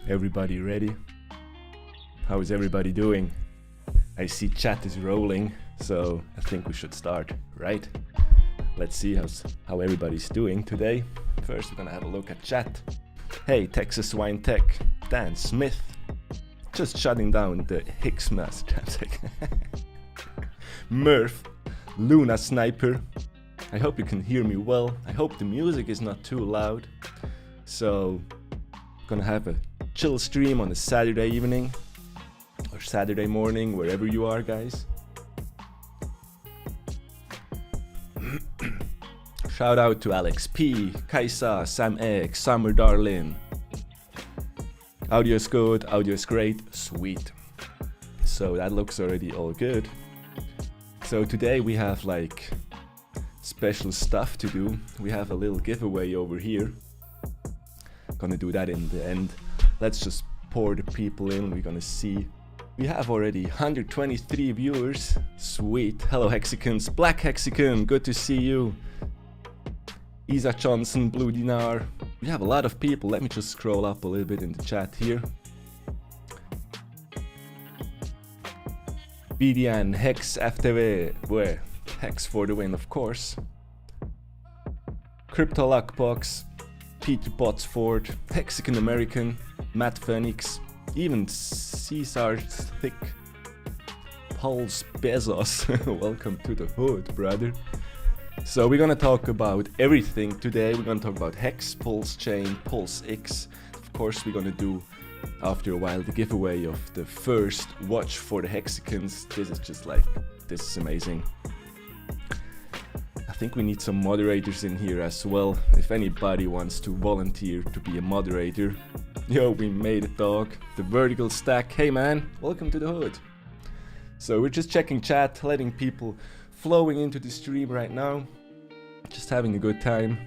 Everybody ready? How is everybody doing? I see chat is rolling, so I think we should start, right? Let's see how everybody's doing today. First, we're gonna have a look at chat. Hey, Texas Wine Tech, Dan Smith, just shutting down the HEX master. Murph, Luna Sniper. I hope you can hear me well. I hope the music is not too loud. So, gonna have a chill stream on a Saturday evening or Saturday morning, wherever you are, guys. Shout out to Alex P, Kaisa, Sam X, Summer Darlin. Audio is good, audio is great, sweet. So that looks already all good. So today we have like special stuff to do. We have a little giveaway over here. Gonna do that in the end. Let's just pour the people in. We're gonna see. We have already 123 viewers. Sweet. Hello Hexicans. Black Hexicon, good to see you. Isa Johnson, Blue Dinar. We have a lot of people. Let me just scroll up a little bit in the chat here. BDN, Hex FTV, where? Hex for the win, of course. Crypto Luckbox, Peter Botsford, Hexican American, Matt Phoenix, even Caesar's Thick, Pulse Bezos. Welcome to the hood, brother. So we're gonna talk about everything today. We're gonna talk about Hex, PulseChain, PulseX. Of course, we're gonna do after a while the giveaway of the first watch for the Hexicans. This is just like, this is amazing. I think we need some moderators in here as well. If anybody wants to volunteer to be a moderator. Yo, we made it, dog. The vertical stack. Hey man, welcome to the hood. So we're just checking chat, letting people flowing into the stream right now. Just having a good time.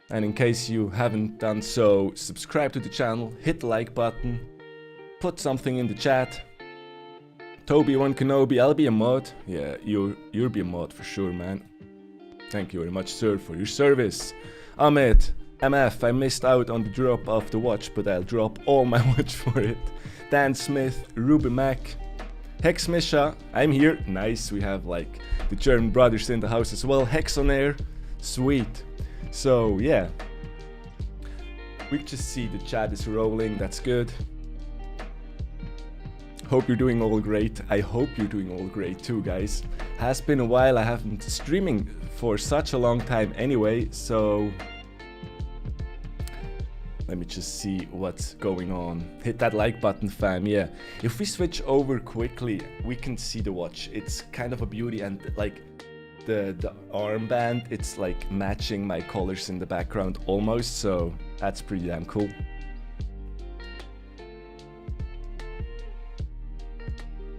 And in case you haven't done so, subscribe to the channel, hit the like button, put something in the chat. Toby1 Kenobi, I'll be a mod. Yeah, you'll be a mod for sure, man. Thank you very much, sir, for your service. Ahmed, MF, I missed out on the drop of the watch, but I'll drop all my watch for it. Dan Smith, Ruby Mac, Hex Misha, I'm here. Nice, we have like the German brothers in the house as well. Hex on air, sweet. So yeah, we just see the chat is rolling, that's good. Hope you're doing all great. I hope you're doing all great too, guys. Has been a while, I haven't streaming for such a long time anyway, so let me just see what's going on. Hit that like button, fam, yeah. If we switch over quickly, we can see the watch. It's kind of a beauty, and like the armband, it's like matching my colors in the background almost, so that's pretty damn cool.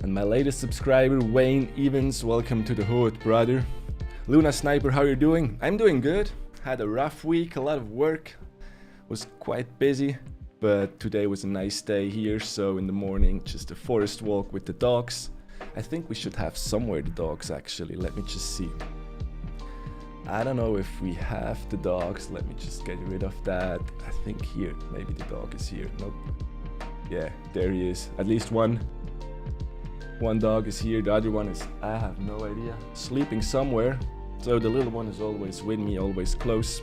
And my latest subscriber, Wayne Evans, welcome to the hood, brother. Luna Sniper, how you doing? I'm doing good. Had a rough week, a lot of work. Was quite busy, but today was a nice day here, so in the morning, just a forest walk with the dogs. I think we should have somewhere the dogs actually. Let me just see. I don't know if we have the dogs. Let me just get rid of that. I think here, maybe the dog is here. Nope. Yeah, there he is. At least one dog is here. The other one is, I have no idea, sleeping somewhere. So the little one is always with me, always close.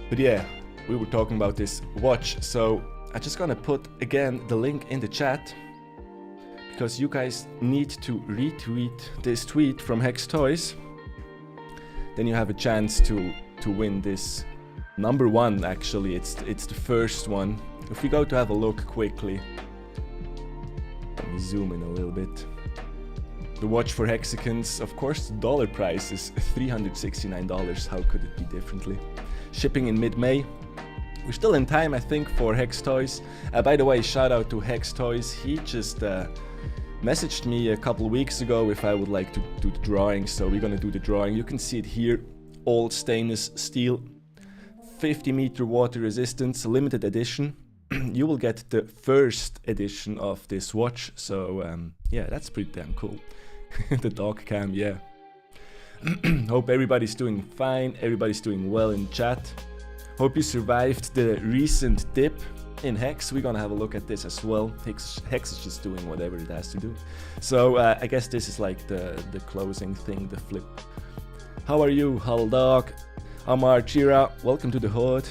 But yeah, we were talking about this watch, so I'm just gonna put again the link in the chat because you guys need to retweet this tweet from Hex Toys. Then you have a chance to win this number one. Actually, it's the first one. If we go to have a look quickly, let me zoom in a little bit. The watch for Hexicans, of course, the dollar price is $369. How could it be differently? Shipping in mid-May. We're still in time, I think, for Hex Toys. By the way, shout out to Hex Toys. He just messaged me a couple weeks ago if I would like to do the drawing, so we're gonna do the drawing. You can see it here, all stainless steel, 50-meter water resistance, limited edition. You will get the first edition of this watch, so yeah, that's pretty damn cool. The dog cam, yeah. Hope everybody's doing fine, everybody's doing well in chat. Hope you survived the recent dip in HEX. We're gonna have a look at this as well. HEX is just doing whatever it has to do. So I guess this is like the closing thing, the flip. How are you, hodl.dog? Amar Chira, welcome to the hood.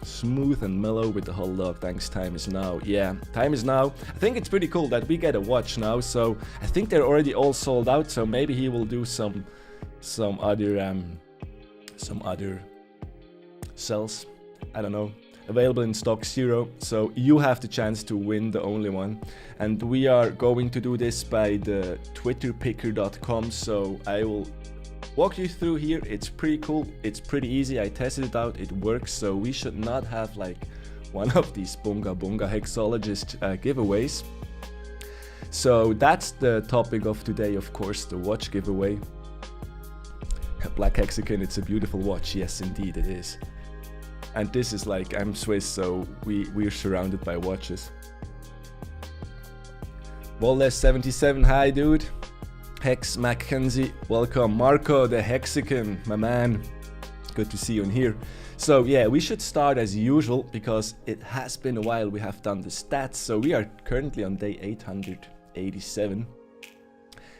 Smooth and mellow with the hodl.dog. Thanks, time is now. Yeah, time is now. I think it's pretty cool that we get a watch now. So I think they're already all sold out. So maybe he will do some other cells. I don't know. Available in stock 0. So you have the chance to win the only one. And we are going to do this by the twitterpicker.com. So I will walk you through here. It's pretty cool. It's pretty easy. I tested it out. It works. So we should not have like one of these bunga hexologist giveaways. So that's the topic of today, of course, the watch giveaway. Black Hexagon, it's a beautiful watch. Yes, indeed it is. And this is like, I'm Swiss, so we're surrounded by watches. Wallace77, hi dude. Hex Mackenzie, welcome. Marco the Hexagon, my man. Good to see you in here. So yeah, we should start as usual because it has been a while we have done the stats. So we are currently on day 887.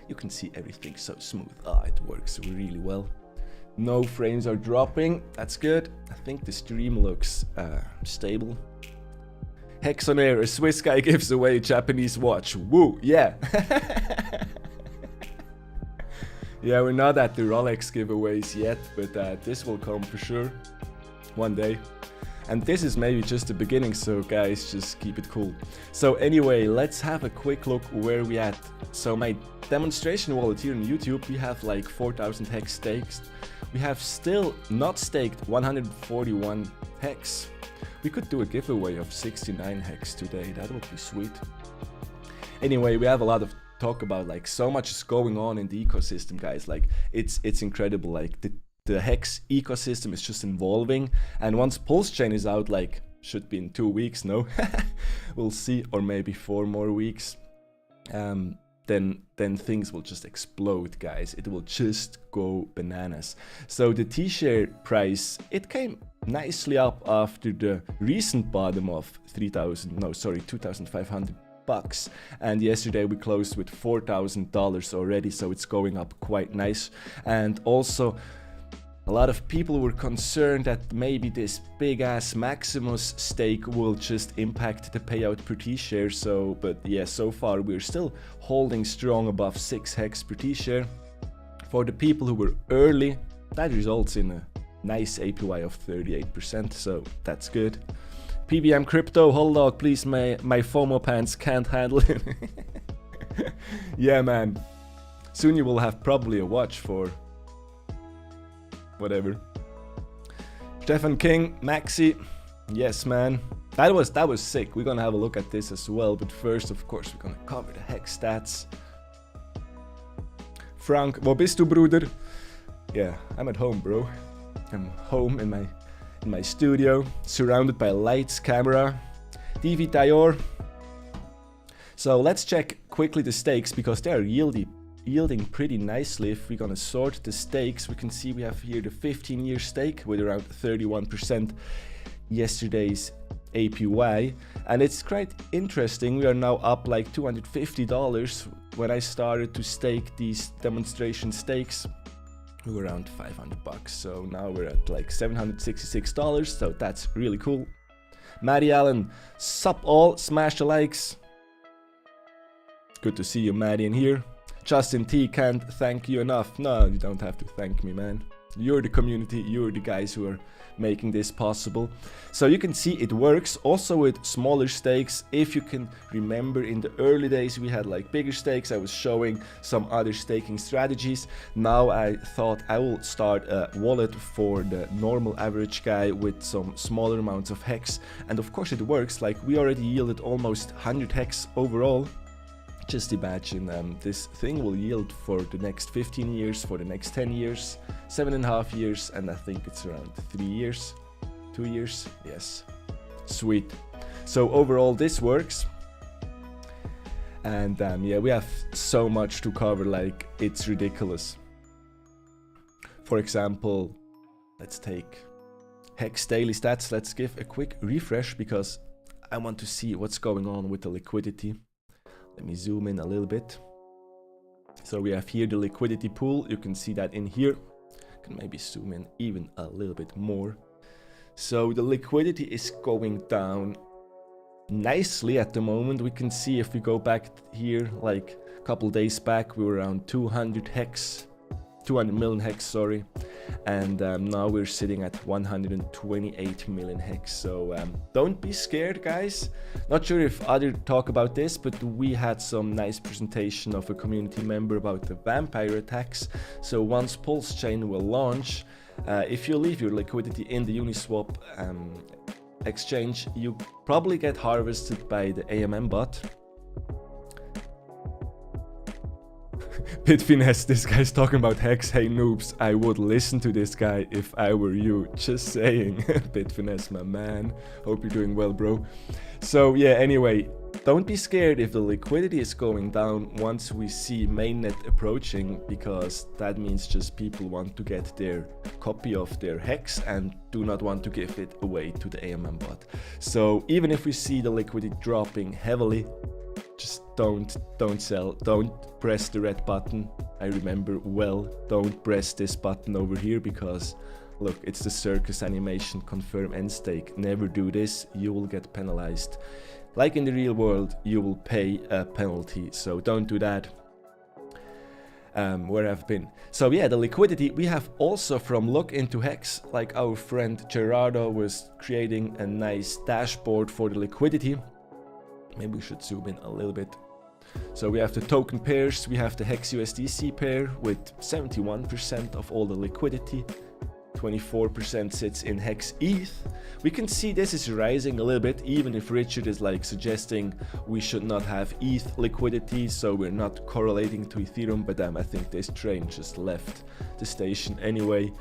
You can see everything so smooth. Ah, it works really well. No frames are dropping. That's good. I think the stream looks stable. Hex on air. A Swiss guy gives away a Japanese watch. Woo! Yeah. Yeah, we're not at the Rolex giveaways yet, but this will come for sure one day. And this is maybe just the beginning, so guys, just keep it cool. So anyway, let's have a quick look where we at. So my demonstration wallet here on YouTube, we have like 4,000 hex stakes. We have still not staked 141 hex. We could do a giveaway of 69 hex today, that would be sweet. Anyway, we have a lot of talk about, like so much is going on in the ecosystem, guys. Like it's incredible, like the hex ecosystem is just evolving, and once PulseChain is out, like should be in 2 weeks, no? We'll see, or maybe 4 more weeks. Then things will just explode, guys. It will just go bananas. So the T-share price, it came nicely up after the recent bottom of 2,500 bucks, and yesterday we closed with $4,000 already, so it's going up quite nice. And also a lot of people were concerned that maybe this big ass Maximus stake will just impact the payout per T-share. So, but yeah, so far we're still holding strong above 6 hex per T-share. For the people who were early, that results in a nice APY of 38%, so that's good. PBM Crypto, hodl.dog, please, my FOMO pants can't handle it. Yeah, man. Soon you will have probably a watch for whatever. Stefan King, Maxi, yes man, that was sick. We're gonna have a look at this as well, but first of course we're gonna cover the hex stats. Frank, wo bist du, Bruder? Yeah, I'm at home, bro. I'm home in my studio, surrounded by lights, camera. DV Tayor. So let's check quickly the stakes because they are yielding pretty nicely. If we're gonna sort the stakes, we can see we have here the 15-year stake with around 31% yesterday's APY, and it's quite interesting. We are now up like $250. When I started to stake these demonstration stakes, we were around 500 bucks, so now we're at like $766, so that's really cool. Maddie Allen, sup all, smash the likes. Good to see you, Maddie, in here. Justin T, can't thank you enough. No, you don't have to thank me, man. You're the community, you're the guys who are making this possible. So you can see it works also with smaller stakes. If you can remember, in the early days we had like bigger stakes. I was showing some other staking strategies. Now I thought I will start a wallet for the normal average guy with some smaller amounts of hex. And of course it works. Like we already yielded almost 100 hex overall. Just imagine this thing will yield for the next 15 years, for the next 10 years, 7.5 years, and I think it's around 3 years, 2 years, yes, sweet. So overall this works, and yeah, we have so much to cover, like it's ridiculous. For example, let's take HEX daily stats. Let's give a quick refresh because I want to see what's going on with the liquidity. Let me zoom in a little bit. So we have here the liquidity pool. You can see that in here. Can maybe zoom in even a little bit more. So the liquidity is going down nicely at the moment. We can see if we go back here, like a couple days back, we were around 200 million HEX, sorry. And now we're sitting at 128 million HEX. So don't be scared, guys. Not sure if others talk about this, but we had some nice presentation of a community member about the vampire attacks. So once PulseChain will launch, if you leave your liquidity in the Uniswap exchange, you probably get harvested by the AMM bot. Bitfinesse, this guy's talking about HEX. Hey noobs, I would listen to this guy if I were you. Just saying. Bitfinesse, my man. Hope you're doing well, bro. So yeah, anyway, don't be scared if the liquidity is going down once we see mainnet approaching, because that means just people want to get their copy of their HEX and do not want to give it away to the AMM bot. So even if we see the liquidity dropping heavily, just don't sell, don't press the red button. I remember well, don't press this button over here, because look, it's the circus animation, confirm end stake. Never do this, you will get penalized. Like in the real world, you will pay a penalty, so don't do that. Where I've been. So yeah, the liquidity, we have also from Look into HEX, like our friend Gerardo was creating a nice dashboard for the liquidity. Maybe we should zoom in a little bit. So we have the token pairs, we have the HEX USDC pair with 71% of all the liquidity. 24% sits in HEX ETH. We can see this is rising a little bit, even if Richard is like suggesting we should not have ETH liquidity, so we're not correlating to Ethereum, but I think this train just left the station anyway.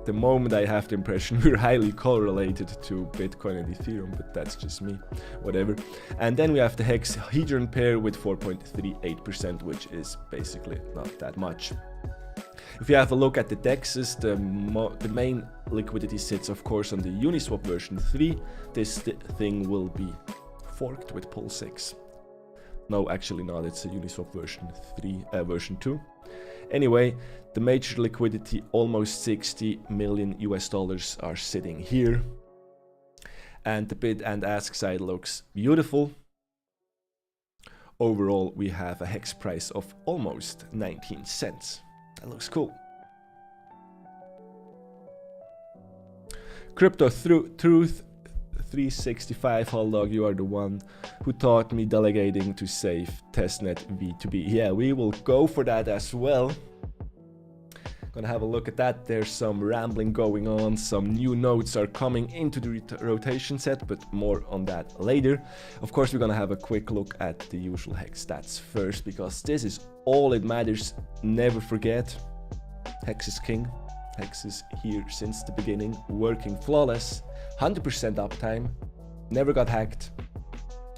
The moment I have the impression we're highly correlated to Bitcoin and Ethereum, but that's just me, whatever. And then we have the HEX Hedron pair with 4.38%, which is basically not that much. If you have a look at the DEXs, the main liquidity sits of course on the Uniswap version 3. This thing will be forked with PulseX. No, actually not, it's a Uniswap version 2. Anyway, the major liquidity, almost 60 million US dollars, are sitting here. And the bid and ask side looks beautiful. Overall, we have a HEX price of almost 19 cents. That looks cool. Crypto Truth 365, hodl.dog, you are the one who taught me delegating to save Testnet V2B. Yeah, we will go for that as well. Gonna have a look at that. There's some rambling going on, some new nodes are coming into the rotation set, but more on that later. Of course, we're gonna have a quick look at the usual HEX stats first, because this is all it matters. Never forget, HEX is king. HEX is here since the beginning, working flawless, 100% uptime, never got hacked.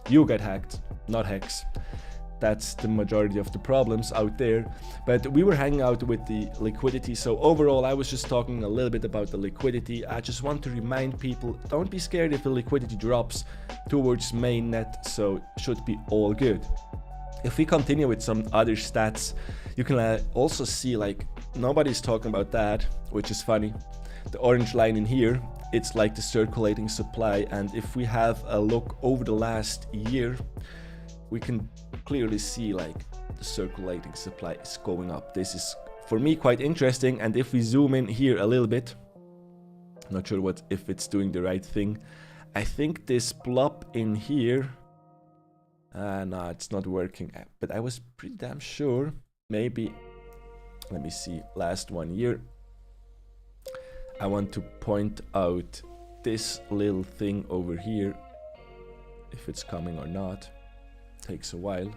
You get hacked, not HEX. That's the majority of the problems out there. But we were hanging out with the liquidity. So overall, I was just talking a little bit about the liquidity. I just want to remind people, don't be scared if the liquidity drops towards mainnet. So should be all good. If we continue with some other stats, you can also see like nobody's talking about that, which is funny. The orange line in here, it's like the circulating supply. And if we have a look over the last year, we can clearly see like the circulating supply is going up. This is for me quite interesting. And if we zoom in here a little bit, not sure if it's doing the right thing. I think this blob in here, no, it's not working, but I was pretty damn sure. Maybe, let me see, last 1 year. I want to point out this little thing over here, if it's coming or not. Takes a while.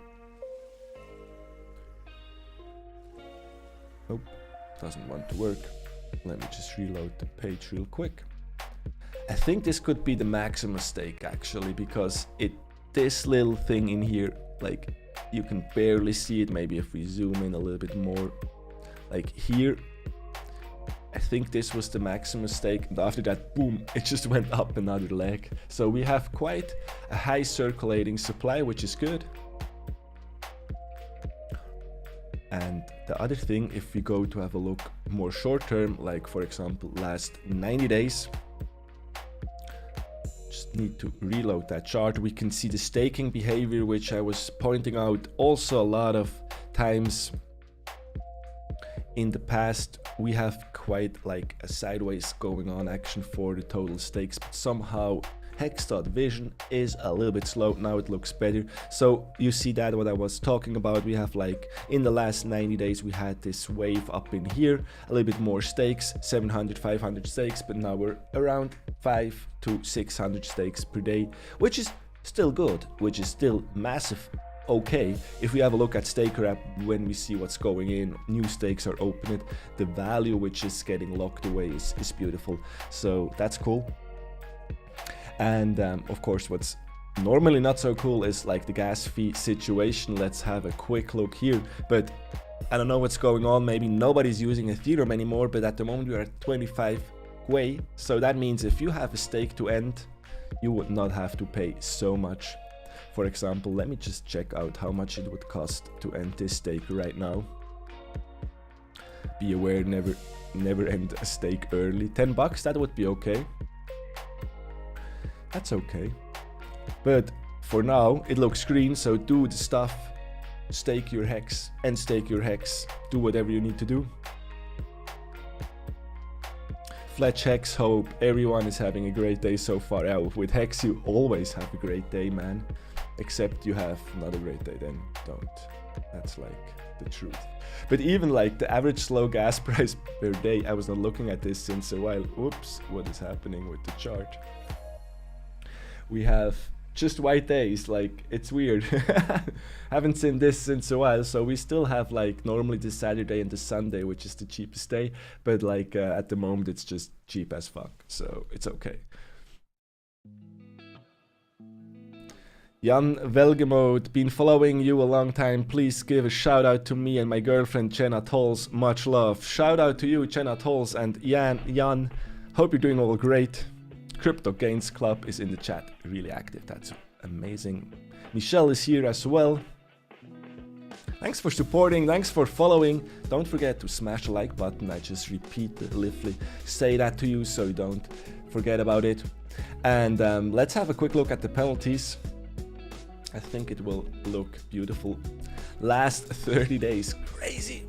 Nope, doesn't want to work. Let me just reload the page real quick. I think this could be the Maximus stake actually, because this little thing in here, like you can barely see it. Maybe if we zoom in a little bit more, like here, I think this was the Maximus stake, and after that, boom, it just went up another leg. So we have quite a high circulating supply, which is good. And the other thing, if we go to have a look more short term, like for example, last 90 days, just need to reload that chart. We can see the staking behavior, which I was pointing out also a lot of times in the past. We have quite like a sideways going on action for the total stakes, but somehow HEX.vision is a little bit slow. Now it looks better. So you see that what I was talking about, we have like in the last 90 days we had this wave up in here, a little bit more stakes, 700 500 stakes, but now we're around 500 to 600 stakes per day, which is still good, which is still massive. Okay, if we have a look at Staker app, when we see what's going in, new stakes are opened, the value which is getting locked away is beautiful. So that's cool. And of course, what's normally not so cool is like the gas fee situation. Let's have a quick look here. But I don't know what's going on. Maybe nobody's using Ethereum anymore, but at the moment we are at 25 Gwei. So that means if you have a stake to end, you would not have to pay so much. For example, let me just check out how much it would cost to end this stake right now. Be aware, never end a stake early. 10 bucks, that would be okay. That's okay. But for now, it looks green, so do the stuff. Stake your HEX and stake your HEX. Do whatever you need to do. Fletch HEX, hope everyone is having a great day so far. Yeah, with HEX you always have a great day, man. Except you have not a great day, then don't. That's like the truth. But even like the average slow gas price per day, I was not looking at this since a while. Oops, what is happening with the chart? We have just white days, like it's weird. Haven't seen this since a while, so we still have like normally the Saturday and the Sunday, which is the cheapest day, but like at the moment it's just cheap as fuck, so it's okay. Jan Velgemode, been following you a long time. Please give a shout out to me and my girlfriend Jenna Tolls. Much love. Shout out to you, Jenna Tolls, and Jan. Hope you're doing all great. Crypto Gains Club is in the chat, really active. That's amazing. Michelle is here as well. Thanks for supporting, thanks for following. Don't forget to smash the like button. I just repeatedly say that to you so you don't forget about it. And let's have a quick look at the penalties. I think it will look beautiful. Last 30 days, crazy.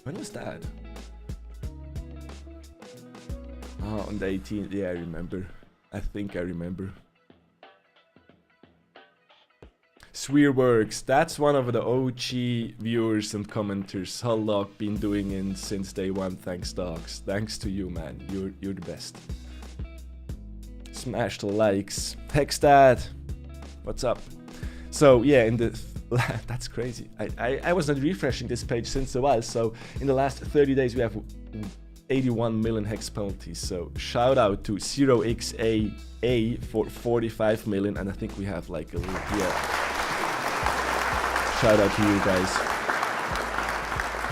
When was that? Oh, on the 18th, yeah, I remember. I think I remember. Swearworks, that's one of the OG viewers and commenters. hodl.dog been doing it since day one. Thanks, dogs. Thanks to you, man. You're the best. Smash the likes. HEXDad, what's up? So yeah, in the that's crazy. I was not refreshing this page since a while. So in the last 30 days we have 81 million HEX penalties. So shout out to 0xAA for 45 million, and I think we have like a little, yeah. Shout out to you guys.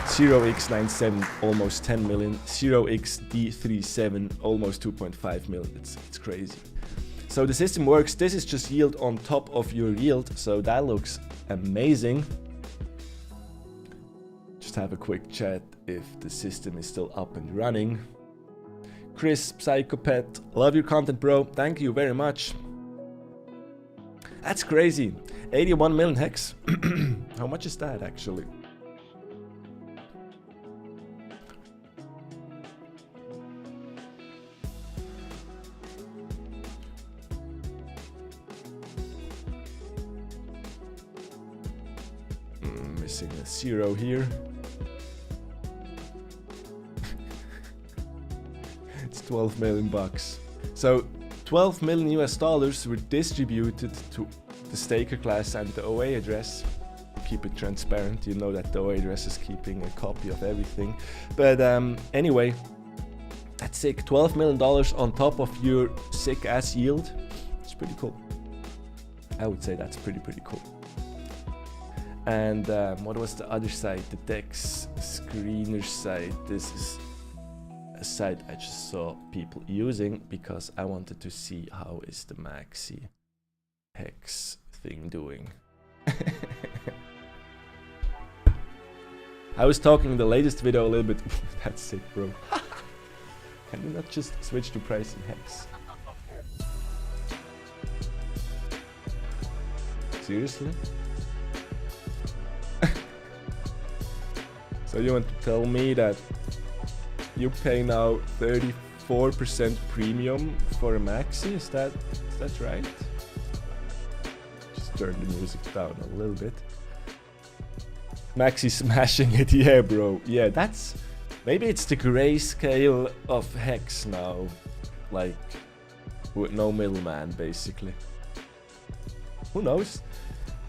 0x97 almost 10 million. 0xD37 almost 2.5 million. It's crazy. So the system works. This is just yield on top of your yield, so that looks amazing. Just have a quick chat if the system is still up and running. Chris, Psychopath, love your content, bro. Thank you very much. That's crazy. 81 million HEX. How much is that actually? Missing a zero here. It's 12 million bucks. So 12 million US dollars were distributed to the staker class and the OA address. Keep it transparent, you know that the OA address is keeping a copy of everything. But anyway, that's sick. $12 million on top of your sick ass yield. It's pretty cool. I would say that's pretty cool. And what was the other side? The DEX screener side. This is a site I just saw people using because I wanted to see how is the Maxi HEX thing doing. I was talking in the latest video a little bit. That's sick, bro. Can you not just switch to price in HEX? Seriously? So you want to tell me that you pay now 34% premium for a Maxi? Is that right? Just turn the music down a little bit. Maxi smashing it, yeah, bro. Yeah, that's maybe it's the grayscale of HEX now, like with no middleman, basically. Who knows?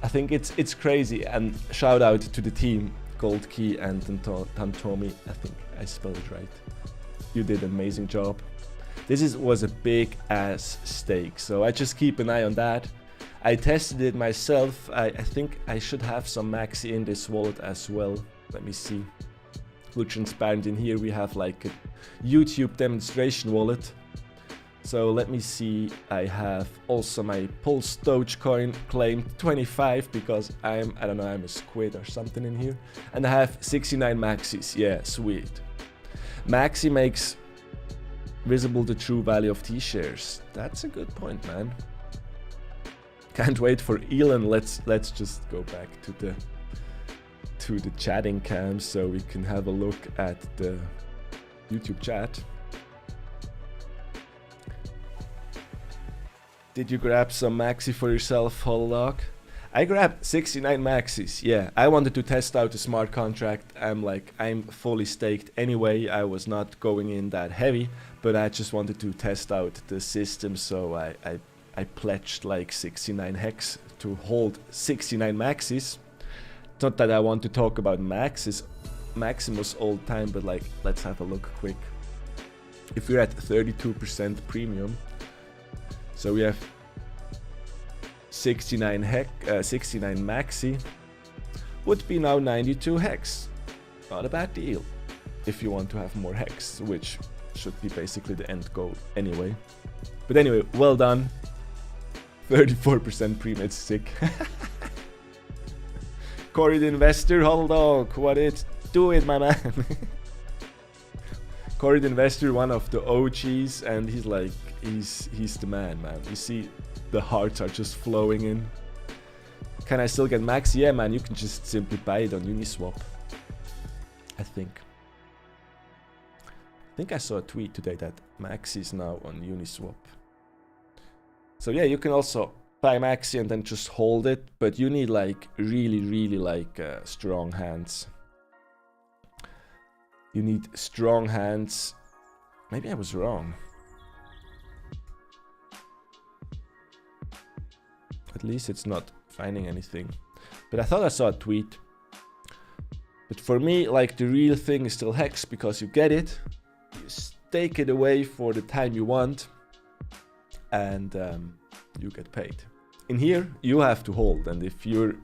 I think it's crazy. And shout out to the team, Gold Key and Tantomi. I think I spelled it right. You did an amazing job. This was a big ass stake, so I just keep an eye on that. I tested it myself. I think I should have some Maxi in this wallet as well. Let me see. We're transparent in here. We have like a YouTube demonstration wallet. So let me see. I have also my Pulse Dogecoin claimed 25 because I don't know, I'm a squid or something in here. And I have 69 Maxis. Yeah, sweet. Maxi makes visible the true value of T-shares. That's a good point, man. Can't wait for Elon. Let's just go back to the chatting cam so we can have a look at the YouTube chat. Did you grab some Maxi for yourself, hodl.dog? I grabbed 69 Maxis. Yeah, I wanted to test out the smart contract. I'm fully staked anyway. I was not going in that heavy, but I just wanted to test out the system, so I pledged like 69 HEX to hold 69 Maxis. Not that I want to talk about Maximus all the time, but like, let's have a look quick. If we're at 32% premium, so we have 69 Maxi, would be now 92 HEX. Not a bad deal if you want to have more HEX, which should be basically the end goal anyway. But anyway, well done. 34% premium, it's sick. Corey the investor, hodl.dog, what it? Do it, my man. Corey the investor, one of the OGs, and he's like, he's the man. You see, the hearts are just flowing in. Can I still get Maxi? Yeah, man, you can just simply buy it on Uniswap. I think I saw a tweet today that Maxi is now on Uniswap. So yeah, you can also buy Maxi and then just hold it, but you need like really like strong hands. You need strong hands. Maybe I was wrong. At least it's not finding anything. But I thought I saw a tweet. But for me, like the real thing is still HEX, because you get it, you stake it away for the time you want, and you get paid. In here, you have to hold, and if you're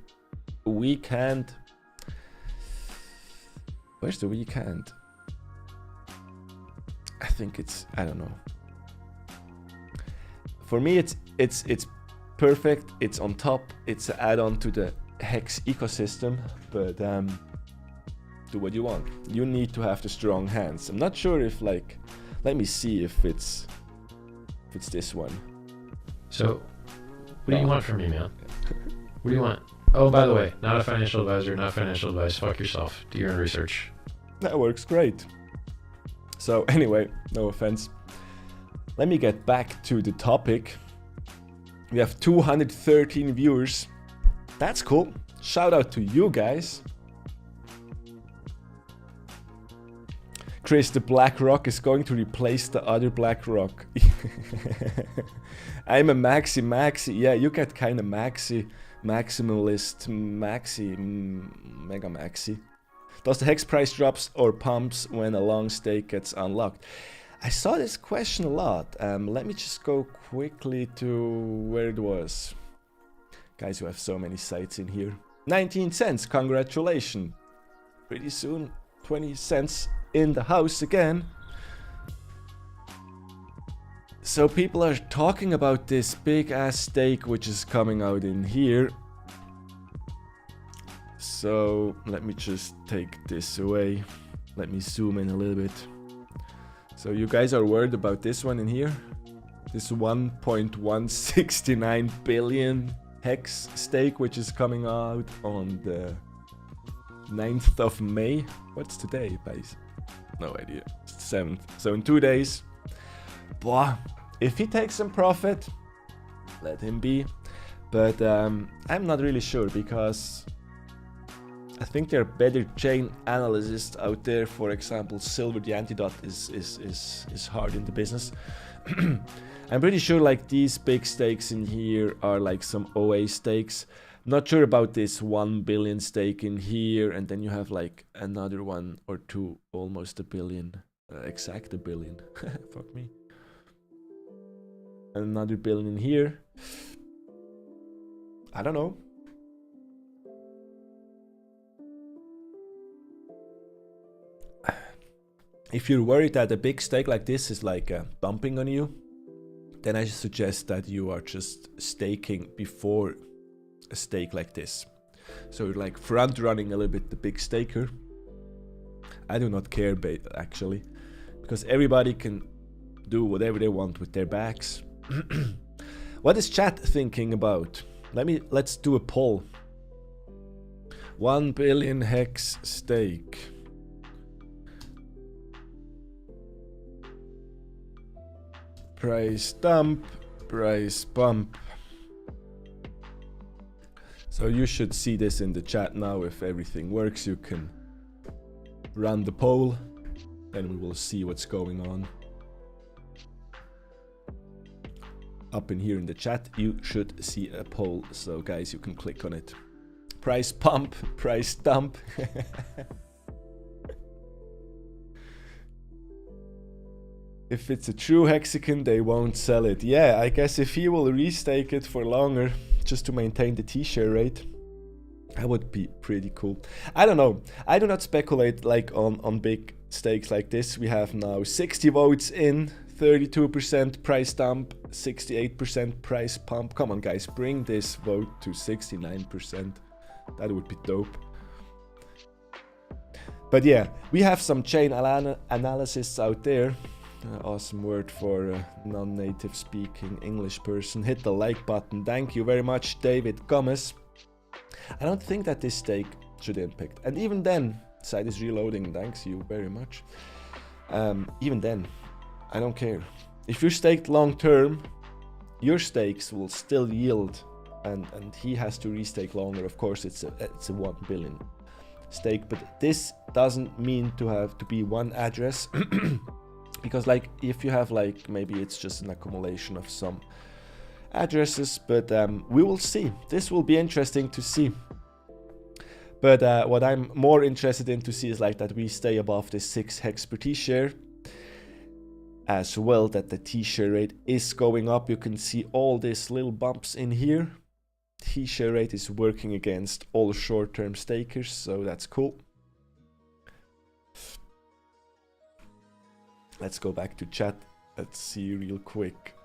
a weak hand, where's the weak hand? I think it's, I don't know. For me, it's perfect. It's on top. It's an add-on to the HEX ecosystem, but do what you want. You need to have the strong hands. I'm not sure if like, let me see if it's this one. So, what do you want from me, man? What do you want? Oh, by the way, not a financial advisor, not financial advice. Fuck yourself. Do your own research. That works great. So anyway, no offense. Let me get back to the topic. We have 213 viewers. That's cool. Shout out to you guys. Chris, the black rock is going to replace the other black rock. I'm a maxi. Yeah, you get kind of maximalist, mega maxi. Does the HEX price drops or pumps when a long stake gets unlocked? I saw this question a lot. Let me just go quickly to where it was. Guys, you have so many sites in here. 19 cents, congratulations. Pretty soon, 20 cents in the house again. So people are talking about this big ass stake which is coming out in here. So let me just take this away. Let me zoom in a little bit. So you guys are worried about this one in here? This 1.169 billion HEX stake which is coming out on the 9th of May. What's today, guys? No idea. It's the 7th. So in 2 days. Blah. If he takes some profit, let him be. But I'm not really sure because I think there are better chain analysts out there. For example, Silver the Antidote is hard in the business. I'm pretty sure like these big stakes in here are like some OA stakes. Not sure about this 1 billion stake in here, and then you have like another 1 or 2, almost a billion, exact a billion. Fuck me. Another billion here. I don't know. If you're worried that a big stake like this is like dumping on you, then I suggest that you are just staking before a stake like this. So you're like front running a little bit the big staker. I do not care actually, because everybody can do whatever they want with their backs. What is chat thinking about? Let's do a poll. 1 billion HEX stake. Price dump, price bump. So you should see this in the chat now. If everything works, you can run the poll, and we will see what's going on. Up in here in the chat, you should see a poll. So guys, you can click on it. Price pump, price dump. If it's a true Hexagon, they won't sell it. Yeah, I guess if he will restake it for longer, just to maintain the T-share rate, that would be pretty cool. I don't know. I do not speculate like on big stakes like this. We have now 60 votes in, 32% price dump, 68% price pump. Come on, guys, bring this vote to 69%. That would be dope. But yeah, we have some chain analysis out there. Awesome word for a non-native speaking English person. Hit the like button. Thank you very much, David Gomez. I don't think that this stake should impact. And even then, site is reloading. Thanks you very much. Even then, I don't care. If you're staked long term, your stakes will still yield, and he has to restake longer. Of course, it's a 1 billion stake, but this doesn't mean to have to be one address. Because like if you have like maybe it's just an accumulation of some addresses, but we will see. This will be interesting to see. But what I'm more interested in to see is like that we stay above the 6 HEX per T-share, as well that the T-share rate is going up. You can see all these little bumps in here. T-share rate is working against all short-term stakers, so that's cool. Let's go back to chat. Let's see real quick.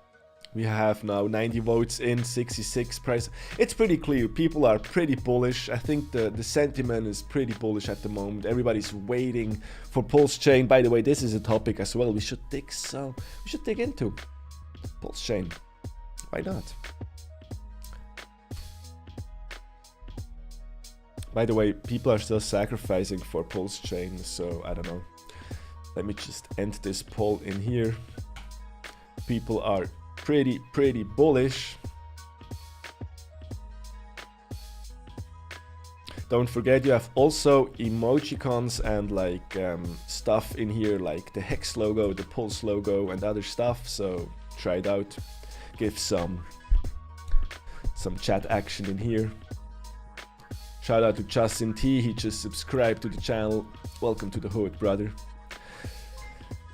We have now 90 votes in, 66 price. It's pretty clear. People are pretty bullish. I think the sentiment is pretty bullish at the moment. Everybody's waiting for PulseChain. By the way, this is a topic as well. We should dig into PulseChain. Why not? By the way, people are still sacrificing for PulseChain, so I don't know. Let me just end this poll in here. People are pretty bullish. Don't forget, you have also emojicons and like stuff in here, like the HEX logo, the Pulse logo, and other stuff. So try it out. Give some chat action in here. Shout out to Justin T. He just subscribed to the channel. Welcome to the hood, brother.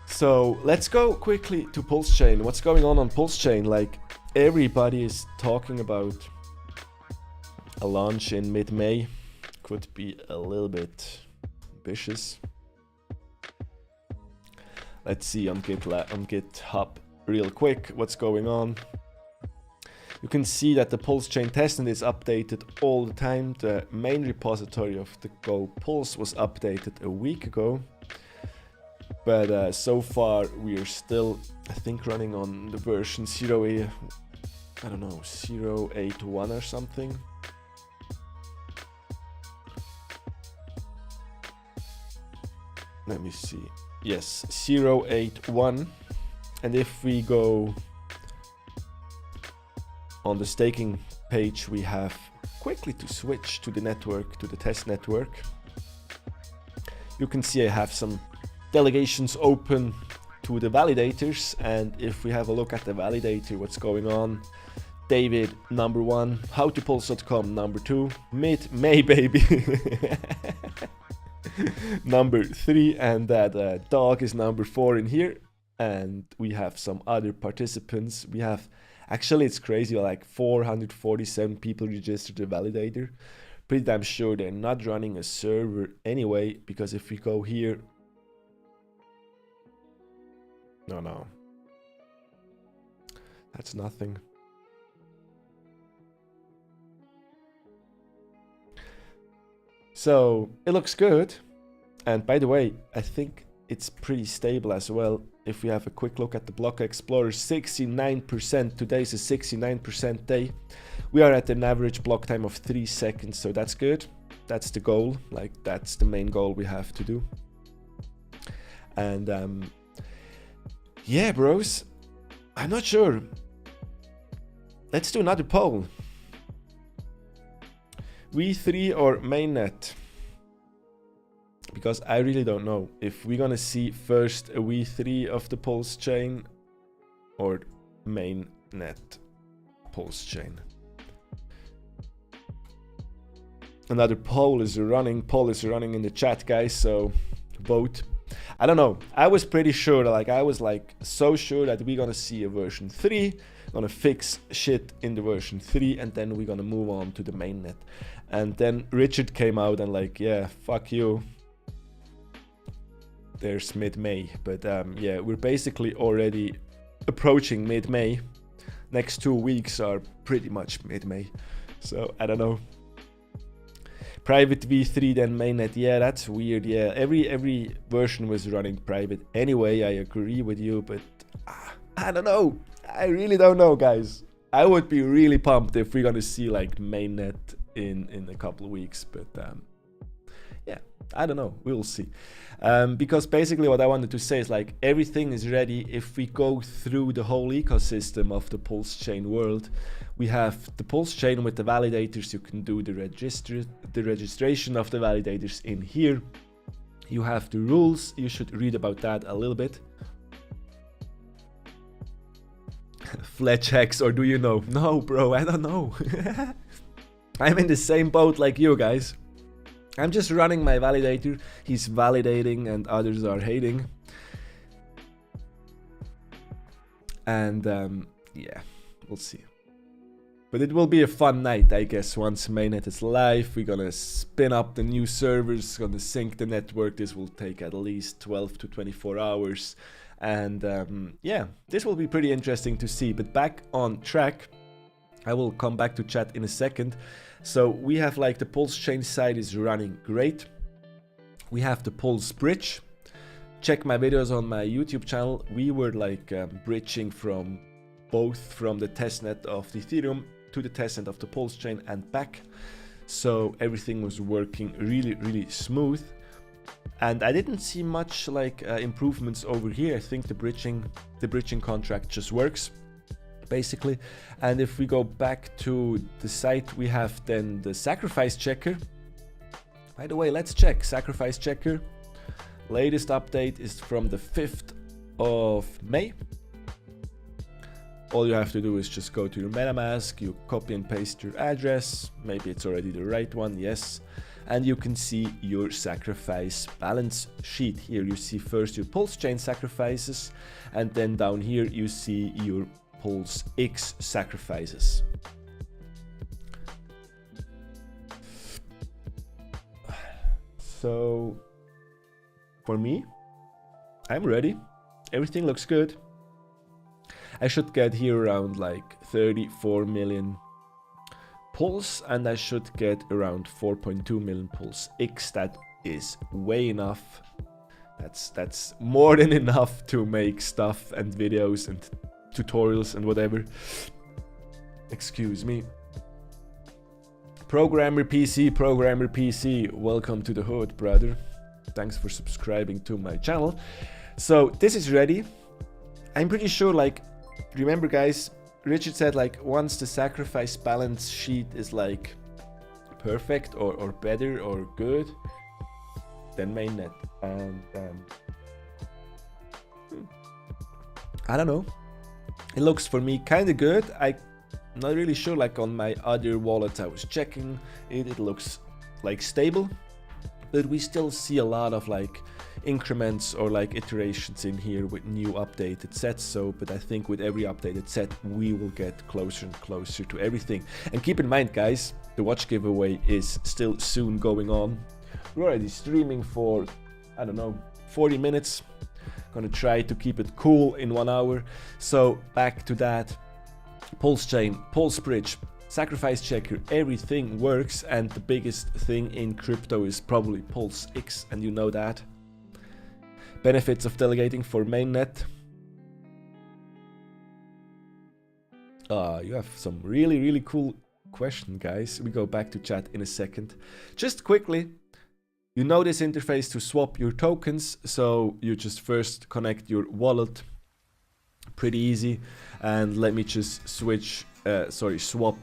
So let's go quickly to PulseChain. What's going on PulseChain? Like everybody is talking about a launch in mid-May. Could be a little bit ambitious. Let's see on GitHub real quick what's going on. You can see that the PulseChain testnet is updated all the time. The main repository of the Go Pulse was updated a week ago. But so far we are still, I think, running on the version 081 or something. Let me see. Yes, 081. And if we go on the staking page, we have quickly to switch to the network, to the test network. You can see I have some delegations open to the validators, and if we have a look at the validator, what's going on? David, number 1, howtopulse.com, number 2, mid-May baby, number 3, and that dog is number 4 in here. And we have some other participants. We have, actually it's crazy, like 447 people registered the validator. Pretty damn sure they're not running a server anyway, because if we go here, no, that's nothing. So it looks good. And by the way, I think it's pretty stable as well. If we have a quick look at the block explorer, 69%. Today's a 69% day. We are at an average block time of 3 seconds, so that's good. That's the goal. Like, that's the main goal we have to do. And yeah, bros, I'm not sure. Let's do another poll. V3 or mainnet? Because I really don't know if we're gonna see first a V3 of the PulseChain or mainnet PulseChain. Another poll is running in the chat, guys, so vote. I don't know, I was pretty sure, like I was like so sure that we're gonna see a version 3, gonna fix shit in the version 3, and then we're gonna move on to the mainnet. And then Richard came out and like, yeah, fuck you. There's mid-May, but yeah, we're basically already approaching mid-May. Next 2 weeks are pretty much mid-May, so I don't know. Private V3 then mainnet, yeah, that's weird. Yeah, every version was running private anyway. I agree with you, but I don't know. I really don't know, guys. I would be really pumped if we're gonna see like mainnet in a couple of weeks, but yeah, I don't know, we'll see. Because basically what I wanted to say is like everything is ready. If we go through the whole ecosystem of the PulseChain world, we have the PulseChain with the validators. You can do the registration of the validators in here. You have the rules. You should read about that a little bit. Fletch HEX, or do you know? No, bro, I don't know. I'm in the same boat like you guys. I'm just running my validator. He's validating and others are hating. And yeah, we'll see. But it will be a fun night, I guess, once mainnet is live. We're gonna spin up the new servers, gonna sync the network. This will take at least 12 to 24 hours. And yeah, this will be pretty interesting to see. But back on track, I will come back to chat in a second. So we have like the PulseChain side is running great. We have the Pulse bridge. Check my videos on my YouTube channel. We were like bridging from both from the testnet of the Ethereum to the testnet of the PulseChain and back. So everything was working really smooth. And I didn't see much like improvements over here. I think the bridging contract just works, basically. And if we go back to the site, we have then the sacrifice checker. By the way, let's check sacrifice checker. Latest update is from the 5th of May. All you have to do is just go to your MetaMask, you copy and paste your address. Maybe it's already the right one, yes. And you can see your sacrifice balance sheet. Here you see first your PulseChain sacrifices, and then down here you see your PulseX sacrifices. So for me, I'm ready. Everything looks good. I should get here around like 34 million pulse, and I should get around 4.2 million PulseX. That is way enough. That's more than enough to make stuff and videos and tutorials and whatever. Excuse me. Programmer PC, welcome to the hood, brother. Thanks for subscribing to my channel. So this is ready. I'm pretty sure, like, remember guys, Richard said like once the sacrifice balance sheet is like perfect or better or good, then mainnet. And I don't know. It looks for me kind of good. I'm not really sure, like on my other wallets I was checking it looks like stable, but we still see a lot of like increments or like iterations in here with new updated sets. So but I think with every updated set we will get closer and closer to everything. And keep in mind guys, the watch giveaway is still soon going on. We're already streaming for, I don't know, 40 minutes. Gonna try to keep it cool in 1 hour. So back to that. PulseChain, PulseBridge, sacrifice checker, everything works, and the biggest thing in crypto is probably PulseX, and you know that. Benefits of delegating for mainnet. You have some really cool question, guys. We go back to chat in a second. Just quickly, you know this interface to swap your tokens, so you just first connect your wallet. Pretty easy. And let me just swap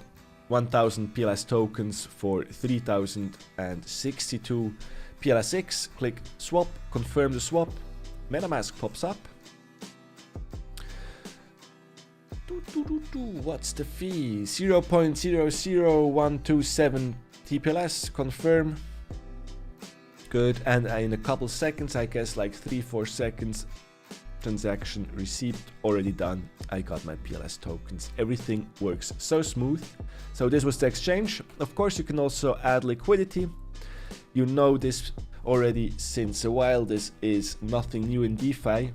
1000 PLS tokens for 3062 PLSX. Click swap, confirm the swap. MetaMask pops up. What's the fee? 0.00127 TPLS, confirm. Good, and in a couple seconds, I guess like 3-4 seconds, transaction received, already done. I got my PLS tokens. Everything works so smooth. So this was the exchange. Of course, you can also add liquidity. You know this already since a while. This is nothing new in DeFi. You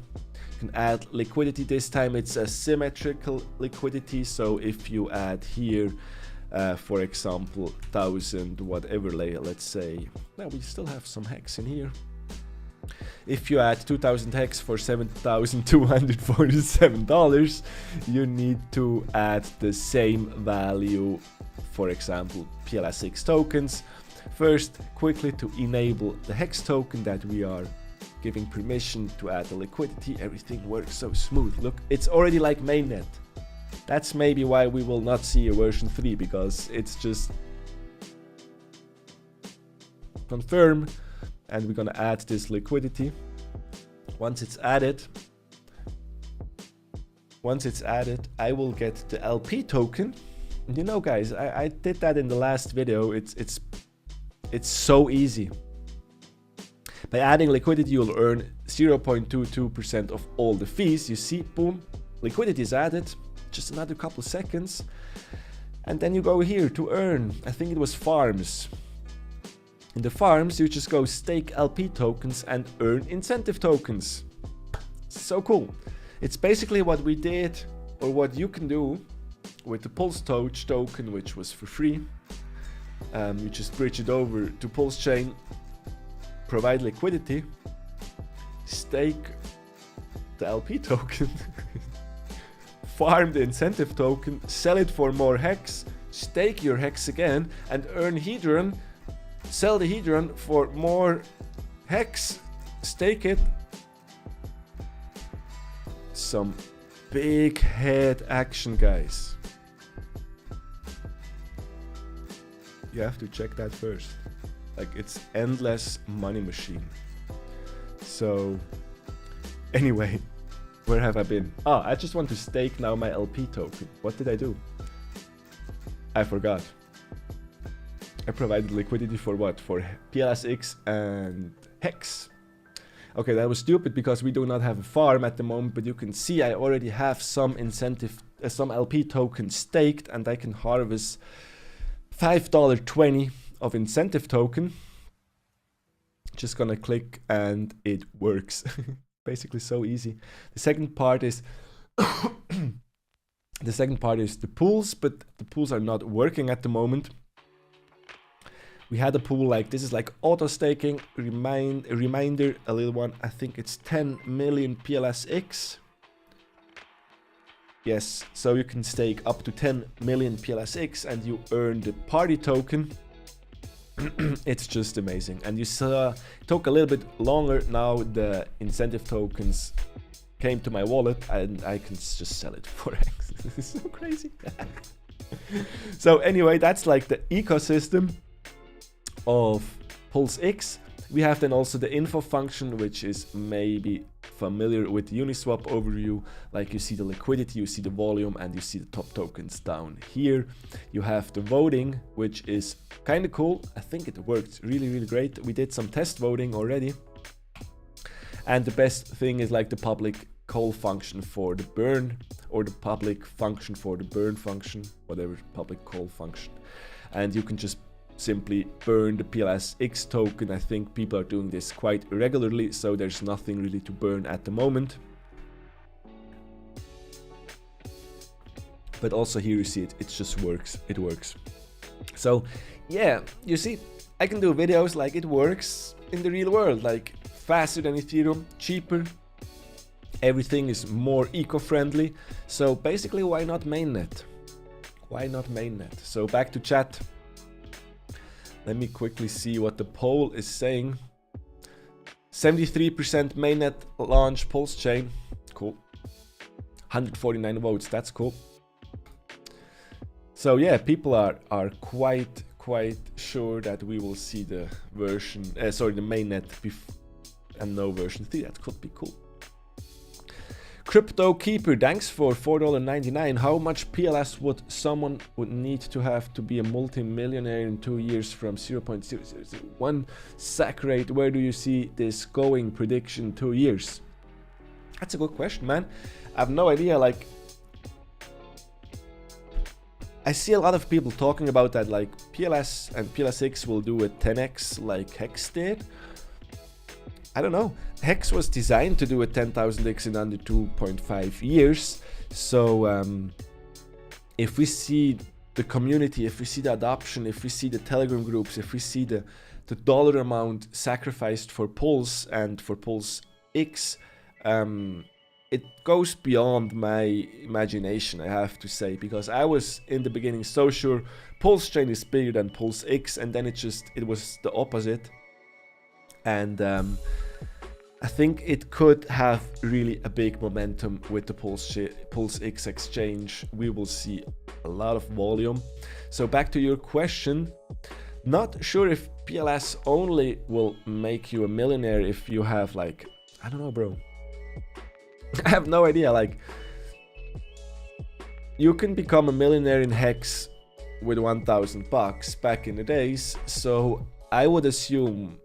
can add liquidity. This time it's a symmetrical liquidity. So if you add here, for example, 1000 whatever layer, let's say, well, we still have some HEX in here. If you add 2000 HEX for $7,247, you need to add the same value, for example, PLSX tokens. First, quickly to enable the HEX token that we are giving permission to add the liquidity. Everything works so smooth. Look, it's already like mainnet. That's maybe why we will not see a version 3, because it's just confirm. And we're gonna add this liquidity. Once it's added, I will get the LP token. And you know, guys, I did that in the last video. It's so easy. By adding liquidity, you'll earn 0.22% of all the fees. You see, boom, liquidity is added. Just another couple seconds, and then you go here to earn. I think it was farms. In the farms, you just go stake LP tokens and earn incentive tokens. So cool. It's basically what we did, or what you can do with the PulseTouch token, which was for free. You just bridge it over to PulseChain, provide liquidity, stake the LP token, farm the incentive token, sell it for more HEX, stake your HEX again, and earn Hedron. Sell the Hedron for more HEX, stake it. Some big head action, guys. You have to check that first. Like, it's endless money machine. So anyway, where have I been? Oh, I just want to stake now my LP token. What did I do? I forgot. I provided liquidity for what? For PLSX and HEX. Okay, that was stupid because we do not have a farm at the moment, but you can see I already have some incentive, some LP tokens staked, and I can harvest $5.20 of incentive token. Just gonna click and it works. Basically so easy. The second part is The second part is the pools, but the pools are not working at the moment. We had a pool like this, is like auto staking. Reminder, a little one. I think it's 10 million PLSX. Yes, so you can stake up to 10 million PLSX and you earn the party token. It's just amazing. And you saw it took a little bit longer. Now the incentive tokens came to my wallet and I can just sell it for X. This is so crazy. So anyway, that's like the ecosystem of PulseX. We have then also the info function, which is maybe familiar with the Uniswap overview. Like you see the liquidity, you see the volume, and you see the top tokens down here. You have the voting, which is kind of cool. I think it worked really great. We did some test voting already. And the best thing is like the public call function for the burn, or the public function for the burn function, whatever, public call function. And you can just simply burn the PLSX token. I think people are doing this quite regularly, so there's nothing really to burn at the moment. But also here you see it just works, it works. So yeah, you see, I can do videos like it works in the real world, like faster than Ethereum, cheaper, everything is more eco-friendly. So basically, why not mainnet? Why not mainnet? So back to chat. Let me quickly see what the poll is saying. 73% mainnet launch PulseChain. Cool. 149 votes, that's cool. So yeah, people are quite sure that we will see the version, the mainnet and no version 3. That could be cool. Crypto Keeper, thanks for $4.99. How much PLS would someone need to have to be a multi-millionaire in 2 years from 0.0001 SAC rate? Where do you see this going? Prediction 2 years. That's a good question, man. I have no idea. Like, I see a lot of people talking about that, like PLS and PLSX will do a 10x like HEX did. I don't know. HEX was designed to do a 10,000x in under 2.5 years. So if we see the community, if we see the adoption, if we see the Telegram groups, if we see the dollar amount sacrificed for Pulse and for PulseX, it goes beyond my imagination, I have to say, because I was in the beginning so sure PulseChain is bigger than PulseX, and then it was the opposite. And I think it could have really a big momentum with the PulseX exchange. We will see a lot of volume. So back to your question, not sure if PLS only will make you a millionaire if you have, like, I don't know, bro. I have no idea. Like, you can become a millionaire in HEX with $1,000 back in the days. So I would assume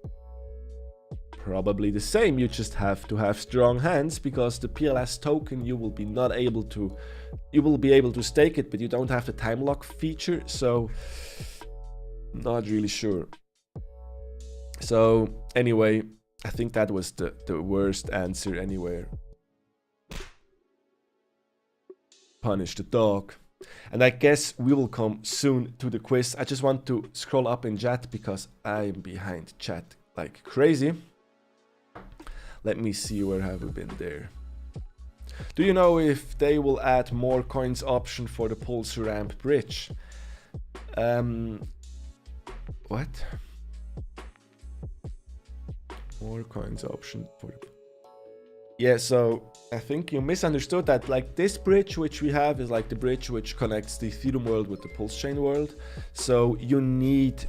probably the same. You just have to have strong hands, because the PLS token you will be able to stake it, but you don't have the time lock feature. So not really sure. So anyway, I think that was the worst answer anywhere. Punish the dog. And I guess we will come soon to the quiz. I just want to scroll up in chat because I'm behind chat like crazy. Let me see, where have we been there. Do you know if they will add more coins option for the Pulse Ramp bridge? What? More coins option for the... Yeah, so I think you misunderstood that. Like, this bridge which we have is like the bridge which connects the Ethereum world with the PulseChain world. So you need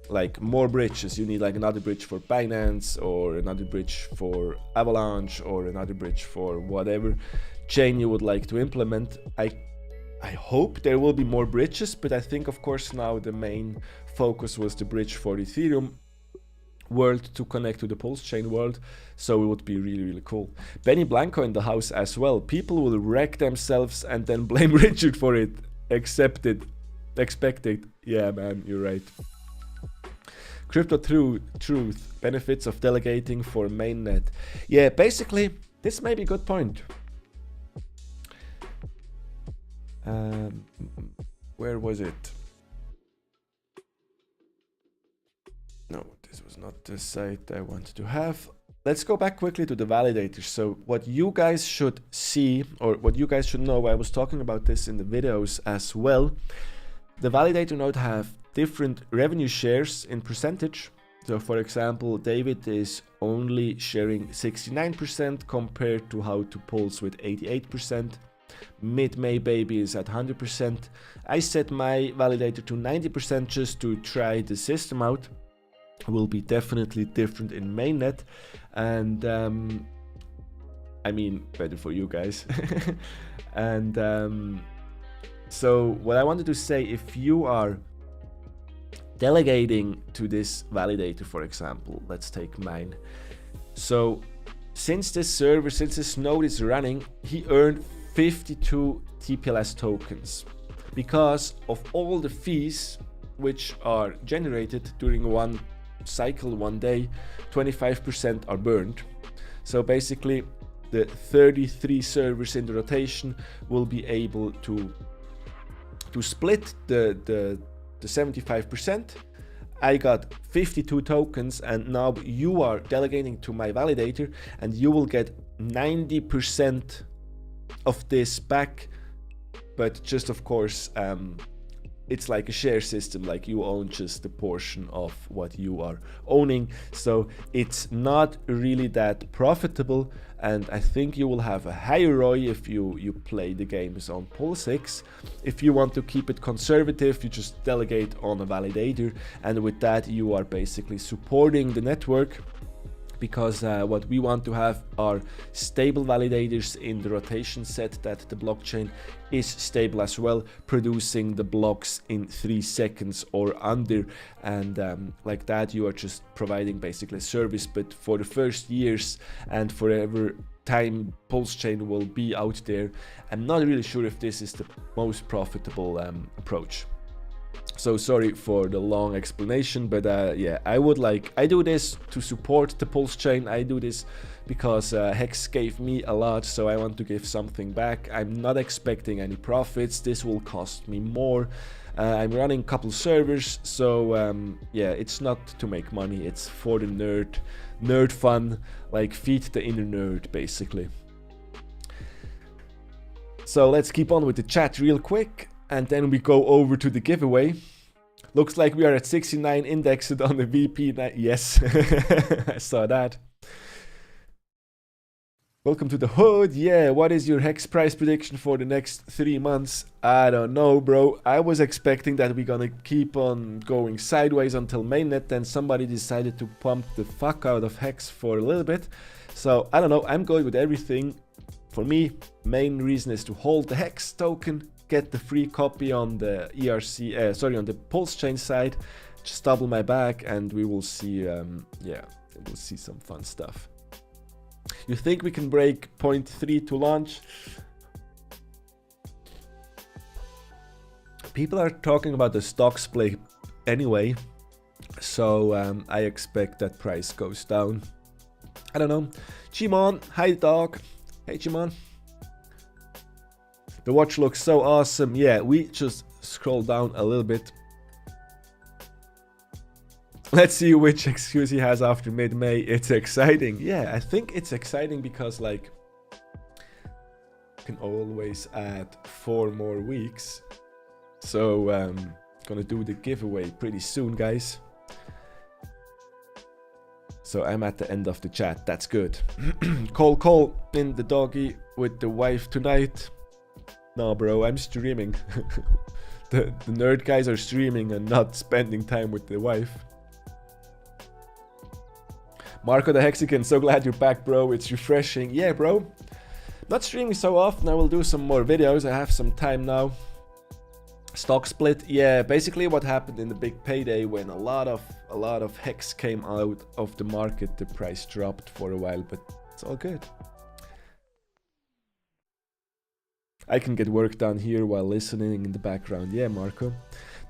like more bridges. You need like another bridge for Binance, or another bridge for Avalanche, or another bridge for whatever chain you would like to implement. I hope there will be more bridges, but I think of course now the main focus was the bridge for the Ethereum world to connect to the PulseChain world. So it would be really cool. Benny Blanco in the house as well. People will wreck themselves and then blame Richard for it. Expected. Yeah, man, you're right. Crypto truth. Benefits of delegating for mainnet. Yeah, basically, this may be a good point. Where was it? No, this was not the site I wanted to have. Let's go back quickly to the validators. So what you guys should see, or what you guys should know, I was talking about this in the videos as well. The validator node have different revenue shares in percentage. So for example, David is only sharing 69% compared to how to Pulse with 88%. Mid-May Baby is at 100%. I set my validator to 90% just to try the system out. Will be definitely different in mainnet, and I mean better for you guys. And so what I wanted to say, if you are delegating to this validator, for example, let's take mine. So since this server, since this node is running, he earned 52 TPLS tokens because of all the fees which are generated during one cycle, one day. 25% are burned. So basically the 33 servers in the rotation will be able to split the 75%. I got 52 tokens, and now you are delegating to my validator and you will get 90% of this back, but just of course it's like a share system, like you own just a portion of what you are owning, so it's not really that profitable. And I think you will have a higher ROI if you play the games on PulseX. If you want to keep it conservative, you just delegate on a validator, and with that you are basically supporting the network, because what we want to have are stable validators in the rotation set, that the blockchain is stable as well, producing the blocks in 3 seconds or under. And like that you are just providing basically a service, but for the first years and forever time PulseChain will be out there. I'm not really sure if this is the most profitable approach. So sorry for the long explanation, but yeah, I do this to support the PulseChain. I do this because HEX gave me a lot, so I want to give something back. I'm not expecting any profits. This will cost me more. I'm running a couple servers, so yeah, it's not to make money. It's for the nerd fun, like feed the inner nerd basically. So let's keep on with the chat real quick, and then we go over to the giveaway. Looks like we are at 69 indexed on the VP. Yes, I saw that. Welcome to the hood. Yeah, what is your HEX price prediction for the next 3 months? I don't know, bro. I was expecting that we're gonna keep on going sideways until mainnet, then somebody decided to pump the fuck out of HEX for a little bit. So I don't know, I'm going with everything. For me, main reason is to hold the HEX token, get the free copy on the on the PulseChain side, just double my bag, and we will see, yeah, we'll see some fun stuff. You think we can break 0.3 to launch? People are talking about the stock split anyway, so I expect that price goes down. I don't know. Jimon, hi dog. Hey Jimon. The watch looks so awesome. Yeah, we just scroll down a little bit. Let's see which excuse he has after mid-May. It's exciting. Yeah, I think it's exciting because, like, you can always add 4 more weeks. So, gonna do the giveaway pretty soon, guys. So I'm at the end of the chat. That's good. Call in the doggy with the wife tonight. No, bro, I'm streaming. the nerd guys are streaming and not spending time with the wife. Marco the Hexican, so glad you're back, bro. It's refreshing. Yeah, bro. Not streaming so often. I will do some more videos. I have some time now. Stock split. Yeah, basically what happened in the big payday, when a lot of HEX came out of the market, the price dropped for a while, but it's all good. I can get work done here while listening in the background. Yeah, Marco.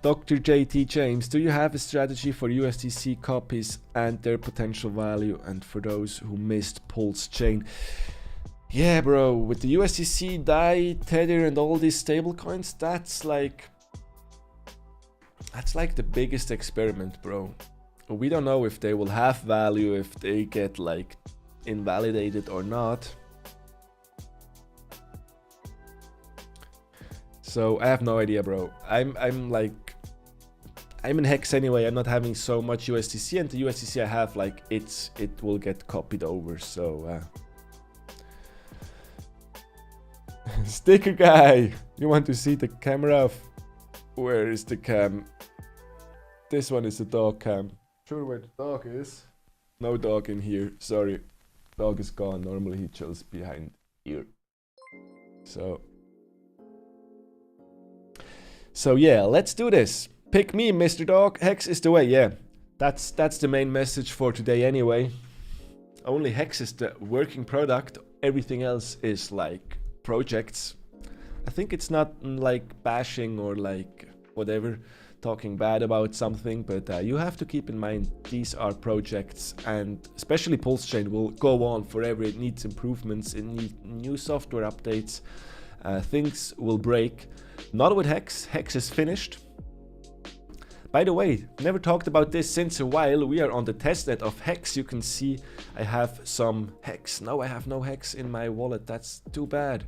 Dr. JT James, do you have a strategy for USDC copies and their potential value, and for those who missed PulseChain? Yeah, bro, with the USDC, DAI, Tether, and all these stablecoins, that's like the biggest experiment, bro. We don't know if they will have value, if they get like invalidated or not. So I have no idea, bro. I'm in HEX anyway. I'm not having so much USDC, and the USDC I have, like, it will get copied over. So sticker guy, you want to see the camera? Where is the cam? This one is the dog cam. Sure where the dog is. No dog in here. Sorry, dog is gone. Normally he chills behind here. So yeah, let's do this. Pick me, Mr. Dog. HEX is the way. Yeah, that's the main message for today anyway. Only HEX is the working product. Everything else is like projects. I think it's not like bashing or like whatever, talking bad about something, but you have to keep in mind these are projects, and especially PulseChain will go on forever. It needs improvements, it needs new software updates, things will break. Not with HEX. HEX is finished. By the way, never talked about this since a while. We are on the testnet of HEX. You can see I have some HEX. No, I have no HEX in my wallet. That's too bad.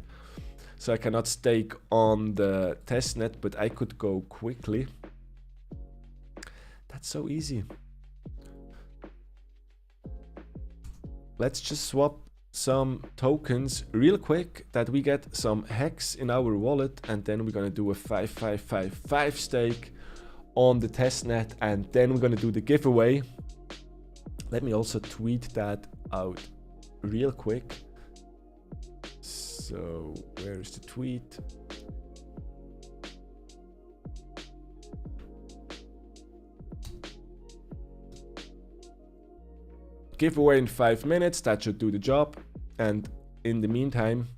So I cannot stake on the testnet, but I could go quickly. That's so easy. Let's just swap some tokens real quick that we get some HEX in our wallet, and then we're gonna do a 5555 stake on the testnet, and then we're gonna do the giveaway. Let me also tweet that out real quick. So where's the tweet? Giveaway in 5 minutes, that should do the job. And in the meantime,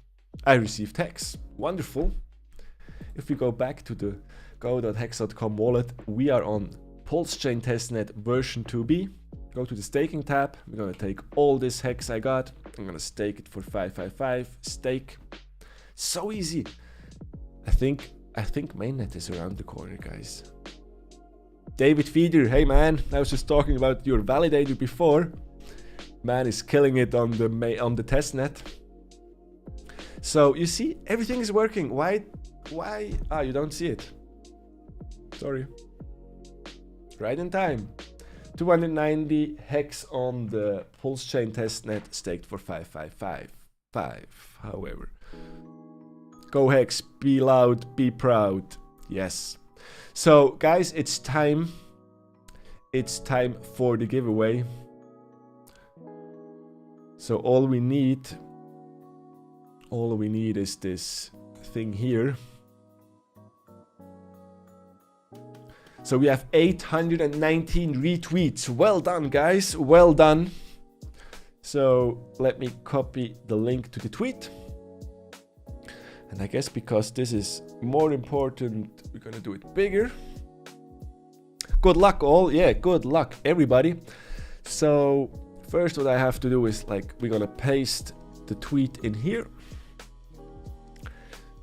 I received HEX. Wonderful. If we go back to the go.hex.com wallet, we are on PulseChain testnet version 2b. Go to the staking tab. We're gonna take all this HEX I got. I'm gonna stake it for 555. Stake. So easy. I think mainnet is around the corner, guys. David Feeder, hey man, I was just talking about your validator before. Man is killing it on the testnet. So you see, everything is working. Why? Ah, you don't see it. Sorry. Right in time. 290 HEX on the PulseChain testnet, staked for 5555. However, go HEX, be loud, be proud. Yes. So guys, it's time. It's time for the giveaway. So all we need is this thing here. So we have 819 retweets. Well done, guys. Well done. So let me copy the link to the tweet. And I guess because this is more important, we're gonna do it bigger. Good luck all. Yeah, good luck everybody. So first what I have to do is, like, we're gonna paste the tweet in here.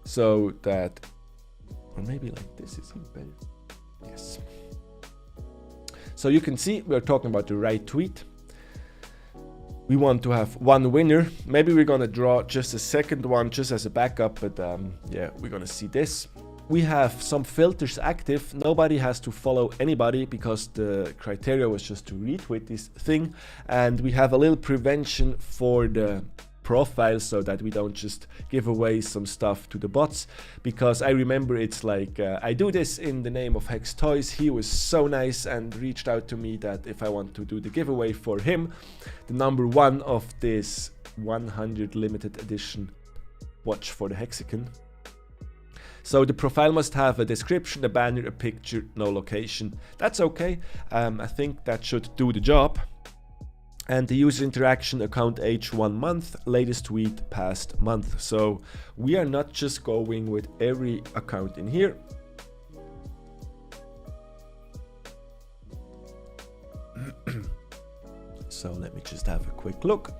So that, or maybe like this is better. Yes. So you can see we're talking about the right tweet. We want to have one winner. Maybe we're gonna draw just a second one just as a backup, but yeah, we're gonna see this. We have some filters active. Nobody has to follow anybody because the criteria was just to retweet this thing. And we have a little prevention for the profile so that we don't just give away some stuff to the bots, because I remember it's like I do this in the name of HEX Toys. He was so nice and reached out to me that if I want to do the giveaway for him, the number one of this 100 limited edition watch for the hexagon. So the profile must have a description, a banner, a picture, no location. That's okay. I think that should do the job. And the user interaction, account age 1 month, latest tweet past month. So we are not just going with every account in here. So let me just have a quick look.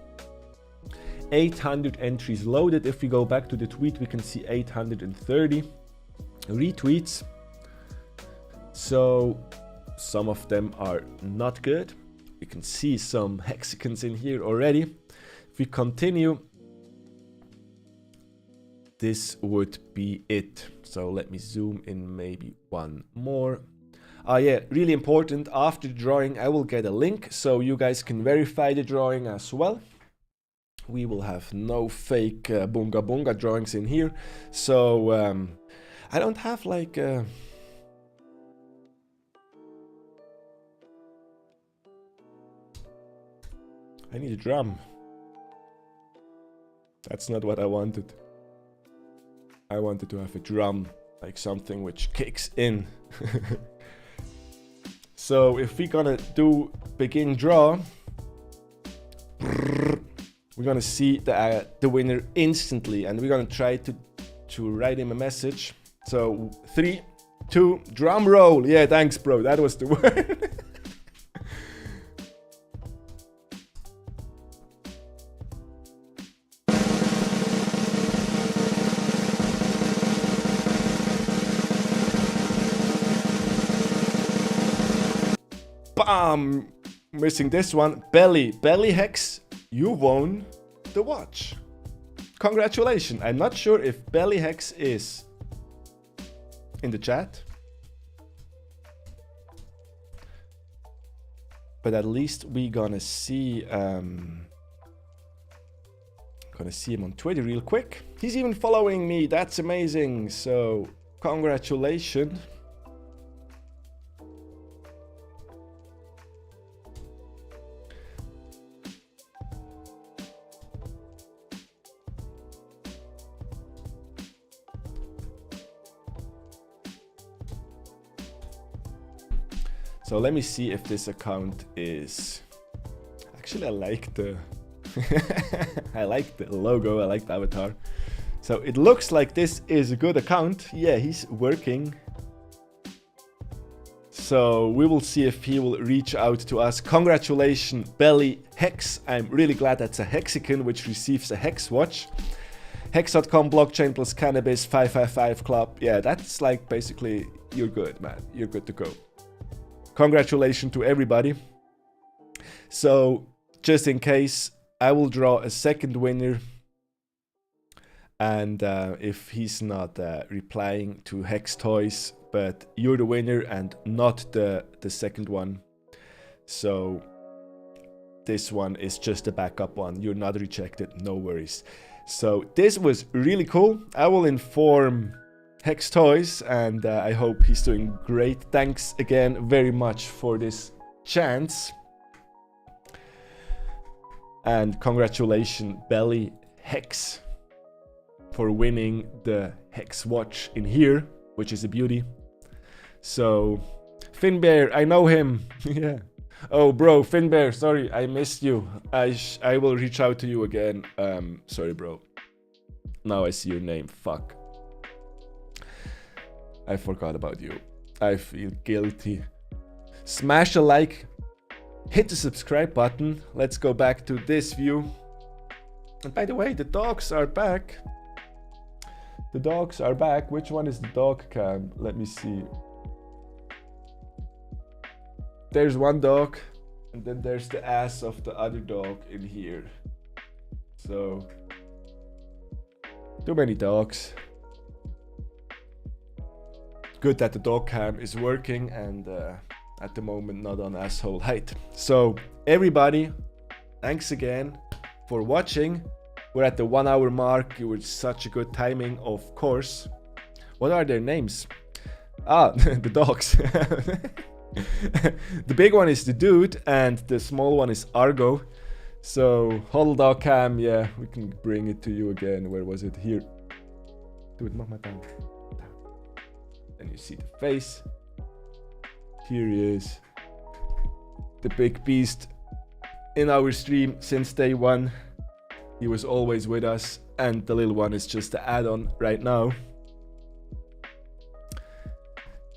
800 entries loaded. If we go back to the tweet, we can see 830 retweets. So some of them are not good. We can see some hexagons in here already. If we continue, this would be it. So let me zoom in maybe one more. Yeah, really important. After the drawing, I will get a link so you guys can verify the drawing as well. We will have no fake bunga bunga drawings in here. So I don't have like I need a drum. That's not what I wanted. I wanted to have a drum, like something which kicks in. So if we're gonna do begin draw, we're gonna see the winner instantly, and we're gonna try to write him a message. So 3, 2, drum roll. Yeah, thanks, bro. That was the word. Bam! Missing this one. Belly Hex, you won the watch. Congratulations. I'm not sure if Belly Hex is in the chat, but at least we gonna see him on Twitter real quick. He's even following me. That's amazing. So congratulations. So let me see if this account is... Actually, I like the... I like the logo, I like the avatar. So it looks like this is a good account. Yeah, he's working. So we will see if he will reach out to us. Congratulations, Belly Hex. I'm really glad that's a hexagon which receives a hex watch. Hex.com, blockchain plus cannabis, 555 club. Yeah, that's like basically, you're good, man. You're good to go. Congratulations to everybody. So just in case, I will draw a second winner, and if he's not replying to Hex Toys, but you're the winner and not the second one. So this one is just a backup one. You're not rejected, no worries. So this was really cool. I will inform Hex Toys, and I hope he's doing great. Thanks again very much for this chance. And congratulations, Belly Hex, for winning the Hex watch in here, which is a beauty. So, Finbear, I know him. Yeah. Oh, bro, Finbear, sorry, I missed you. I will reach out to you again. Sorry, bro. Now I see your name. Fuck. I forgot about you. I feel guilty. Smash a like. Hit the subscribe button. Let's go back to this view. And by the way, the dogs are back. The dogs are back. Which one is the dog cam? Let me see. There's one dog, and then there's the ass of the other dog in here. So, too many dogs. Good that the dog cam is working, and at the moment not on asshole height. So everybody, thanks again for watching. We're at the 1 hour mark. It was such a good timing, of course. What are their names? Ah, the dogs. The big one is the dude, and the small one is Argo. So hodl.dog cam, yeah, we can bring it to you again. Where was it? Here. Dude, mach mal down. And you see the face. Here he is, the big beast in our stream since day one. He was always with us, and the little one is just the add-on right now.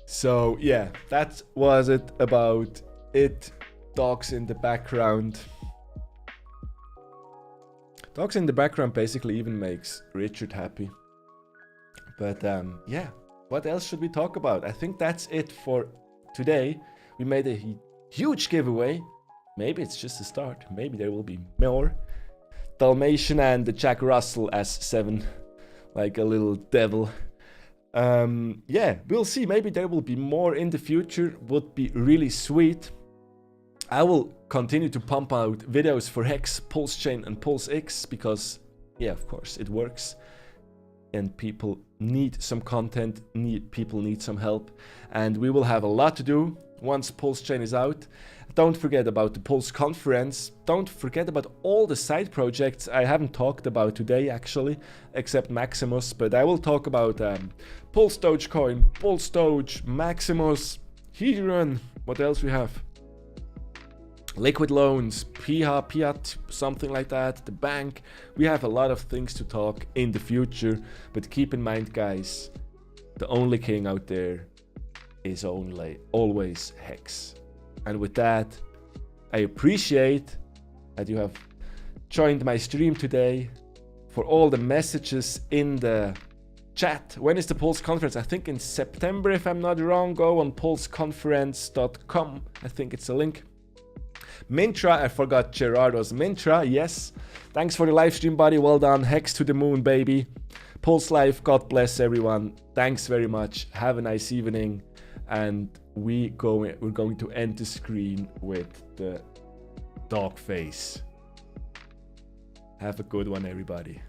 So yeah, that was it about it. Dogs in the background. Dogs in the background basically even makes Richard happy. But yeah, what else should we talk about? I think that's it for today. We made a huge giveaway. Maybe it's just a start. Maybe there will be more. Dalmatian and the Jack Russell S7, like a little devil. Yeah, we'll see. Maybe there will be more in the future. Would be really sweet. I will continue to pump out videos for HEX, PulseChain and PulseX because, yeah, of course, it works. And people need some content, people need some help. And we will have a lot to do once PulseChain is out. Don't forget about the Pulse conference. Don't forget about all the side projects I haven't talked about today, actually, except Maximus. But I will talk about Pulse Dogecoin, Pulse Doge, Maximus, Hedron. What else we have? Liquid loans, Piat, something like that, the bank. We have a lot of things to talk in the future, but keep in mind, guys, the only king out there is always HEX. And with that, I appreciate that you have joined my stream today, for all the messages in the chat. When is the Pulse conference? I think in September, if I'm not wrong. Go on pulseconference.com. I think it's a link. Mintra, I forgot Gerardo's Mintra, yes. Thanks for the live stream, buddy. Well done. HEX to the moon, baby. Pulse Life, God bless everyone. Thanks very much. Have a nice evening. And we're going to end the screen with the dog face. Have a good one, everybody.